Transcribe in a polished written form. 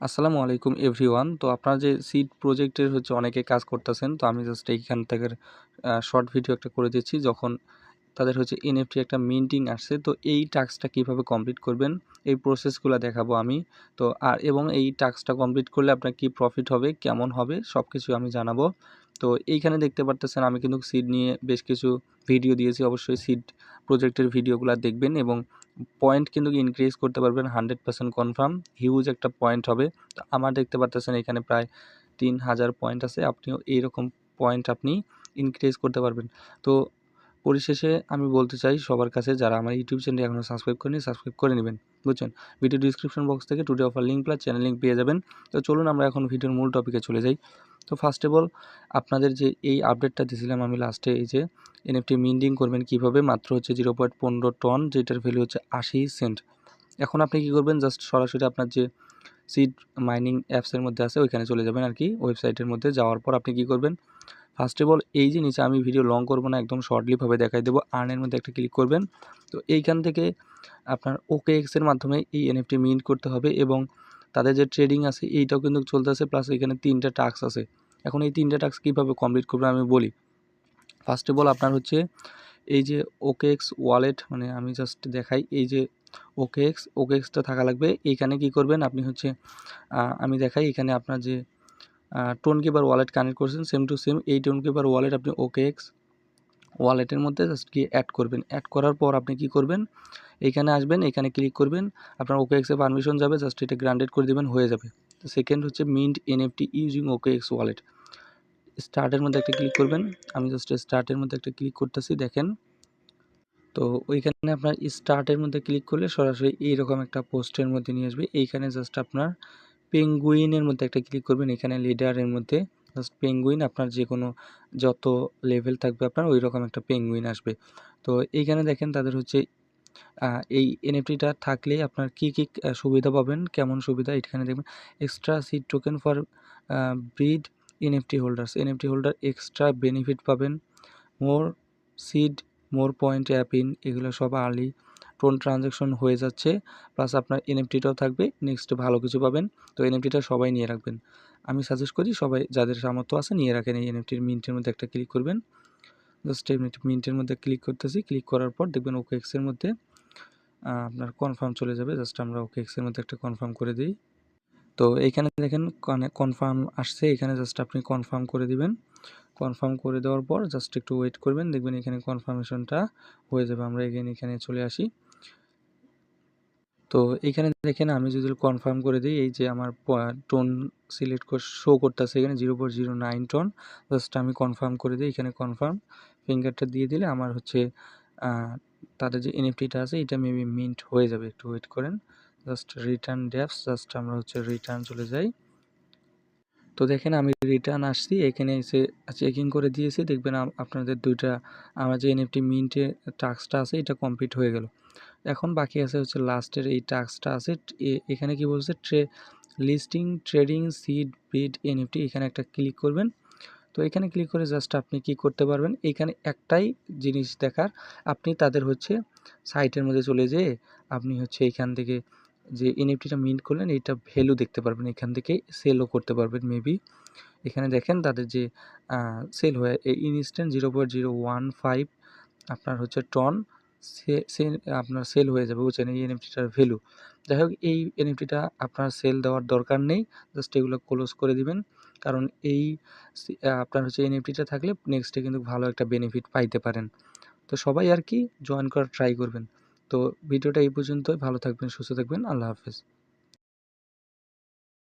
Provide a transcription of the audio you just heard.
আসসালামু আলাইকুম এভরিওয়ান। তো আপনারা যে সিড প্রজেক্টের অনেকে কাজ করতেছেন, তো আমি জাস্ট এইখান থেকে শর্ট ভিডিও একটা করে দিচ্ছি। যখন তাদের এনএফটি একটা মিন্টিং আসছে, তো এই টাস্কটা কিভাবে কমপ্লিট করবেন এই প্রসেসগুলো দেখাবো আমি। তো এবং এই টাস্কটা কমপ্লিট করলে আপনার কি প্রফিট হবে, কেমন হবে, সব কিছু আমি জানাবো। তো এইখানে দেখতে পারতেছেন আমি কিন্তু সিড নিয়ে বেশ কিছু ভিডিও দিয়েছি। অবশ্যই সিড প্রজেক্টের ভিডিওগুলো দেখবেন এবং পয়েন্ট কিন্তু ইনক্রিজ করতে পারবেন 100% কনফার্ম। হিউজ একটা পয়েন্ট হবে। তো আমার দেখতে পারতেছেন এখানে প্রায় 3000 পয়েন্ট আছে। আপনিও এইরকম পয়েন্ট আপনি ইনক্রিজ করতে পারবেন। তো পরিশেষে আমি বলতে চাই সবার কাছে, যারা আমার ইউটিউব চ্যানেল এখনও সাবস্ক্রাইব করেনি, সাবস্ক্রাইব করে নেবেন, বুঝছেন। ভিডিও ডিসক্রিপশন বক্স থেকে today offer link plus channel link পেয়ে যাবেন। তো চলুন আমরা এখন ভিডিওর মূল টপিকে চলে যাই। তো ফার্স্ট অফ অল আপনাদের যে এই আপডেটটা দিয়েছিলাম আমি লাস্টে, এই যে এনএফটি মিন্টিং করবেন কীভাবে, মাত্র 0.15 টন, যেটার ভ্যালু 80 সেন্ট। এখন আপনি কী করবেন, জাস্ট সরাসরি আপনার যে সিড মাইনিং অ্যাপসের মধ্যে আছে ওইখানে চলে যাবেন আর কি, ওয়েবসাইটের মধ্যে যাওয়ার পর আপনি কী করবেন, ফার্স্ট অফ অল এই যে নিচে, আমি ভিডিও লং করবো না, একদম শর্টলিভাবে দেখাই দেবো, আর্নের মধ্যে একটা ক্লিক করবেন। তো এইখান থেকে আপনার OKX-এর মাধ্যমে এই এনএফটি মিন্ট করতে হবে এবং তাদের যে ট্রেডিং আছে এইটাও কিন্তু চলতেছে, প্লাস এখানে 3টা টাস্ক আছে। এখন এই 3টা টাস্ক কীভাবে কমপ্লিট করবেন আমি বলি। ফার্স্ট অফ অল আপনার এই যে OKX ওয়ালেট, মানে আমি জাস্ট দেখাই, এই যে OKXটা থাকা লাগবে। এইখানে কি করবেন আপনি আমি দেখাই, এখানে আপনার যে টোনকিপার ওয়ালেট কানেক্ট করছেন সেম টু সেম এই টোনকিপার ওয়ালেট আপনি OKX ওয়ালেটের মধ্যে জাস্ট গিয়ে অ্যাড করবেন। অ্যাড করার পর আপনি কি করবেন, এইখানে আসবেন, এখানে ক্লিক করবেন, আপনার OKX-এ পারমিশন যাবে, জাস্ট এটা গ্রান্টেড করে দেবেন, হয়ে যাবে। তো second mint NFT using OKX wallet. স্টার্টের মধ্যে একটা ক্লিক করবেন, আমি জাস্ট স্টার্টের মধ্যে একটা ক্লিক করতেছি, দেখেন। তো ওইখানে আপনার স্টার্টের মধ্যে ক্লিক করলে সরাসরি এইরকম একটা পোস্টের মধ্যে নিয়ে আসবে। এইখানে জাস্ট আপনার পেঙ্গুইনের মধ্যে একটা ক্লিক করবেন, এখানে লিডারের মধ্যে জাস্ট পেঙ্গুইন, আপনার যে কোনো যত লেভেল থাকবে আপনার ওই রকম একটা পেঙ্গুইন আসবে। তো এইখানে দেখেন তাদের এই এনএফটিটা থাকলেই আপনার কী কী সুবিধা পাবেন, কেমন সুবিধা এখানে দেখবেন। Extra seed token for breed NFT holder extra benefit পাবেন, more seed, more point app in, এগুলো সব আর্লি টোন ট্রানজ্যাকশন হয়ে যাচ্ছে, প্লাস আপনার এনএফটিটাও থাকবে, নেক্সট ভালো কিছু পাবেন। তো এনএফটিটা সবাই নিয়ে রাখবেন, আমি সাজেস্ট করি সবাই যাদের সামর্থ্য আছে নিয়ে রাখেন। এই এনএফটির মিন্টের মধ্যে একটা ক্লিক করবেন, জাস্ট মিন্টের মধ্যে ক্লিক করতেছি। ক্লিক করার পর দেখবেন OKX-এর মধ্যে আপনার কনফার্ম চলে যাবে, জাস্ট আমরা OKX-এর মধ্যে একটা কনফার্ম করে দিই। তো এইখানে দেখেন কনফার্ম আসছে, এখানে জাস্ট আপনি কনফার্ম করে দিবেন। কনফার্ম করে দেওয়ার পর জাস্ট একটু ওয়েট করবেন, দেখবেন এখানে কনফার্মেশনটা হয়ে যাবে। আমরা এখানে চলে আসি। তো এইখানে দেখেন আমি যদি কনফার্ম করে দিই, এই যে আমার টোন সিলেক্ট করে শো করতেছে এখানে 0.09 টন, জাস্ট আমি কনফার্ম করে দিই। এখানে কনফার্ম ফিঙ্গারটা দিয়ে দিলে আমার তাদের যে এনএফটিটা আছে এটা মেবি মিন্ট হয়ে যাবে। একটু ওয়েট করেন, জাস্ট রিটার্ন ড্যাপস, জাস্ট আমরা রিটার্ন চলে যাই। তো দেখেন আমি রিটার্ন আসছি, এখানে এসে চেকিং করে দিয়েছি, দেখবেন আপনাদের আমার যে এনএফটি মিন্টের টাস্কটা আছে এটা কমপ্লিট হয়ে গেল। এখন বাকি আছে লাস্টের এই টাস্কটা আছে, এখানে কি বলছে, listing trading seed breed NFT, এখানে একটা ক্লিক করবেন। তো এখানে ক্লিক করে জাস্ট আপনি কি করতে পারবেন, এখানে একটাই জিনিস দেখার, আপনি তাদের সাইটের মধ্যে চলে যেয়ে আপনি এখান থেকে যে এনএফটিটা মিন্ট করলেন এটা ভ্যালু দেখতে পারবেন, এখান থেকে সেলও করতে পারবেন মেবি। এখানে দেখেন তাদের যে সেল হয়ে ইনস্ট্যান্ট 0.015 আপনার টন আপনার সেল হয়ে যাবে, বুঝছেন, এই এনএফটিটার ভ্যালু। যাই হোক, এই এনএফটিটা আপনার সেল দেওয়ার দরকার নেই, জাস্ট এগুলো ক্লোজ করে দিবেন, কারণ এই আপনার এনএফটিটা থাকলে নেক্সটে কিন্তু ভালো একটা বেনিফিট পাইতে পারেন। তো সবাই আর কি জয়েন করার ট্রাই করবেন। তো ভিডিওটা এই পর্যন্তই, ভালো থাকবেন, সুস্থ থাকবেন, আল্লাহ হাফেজ।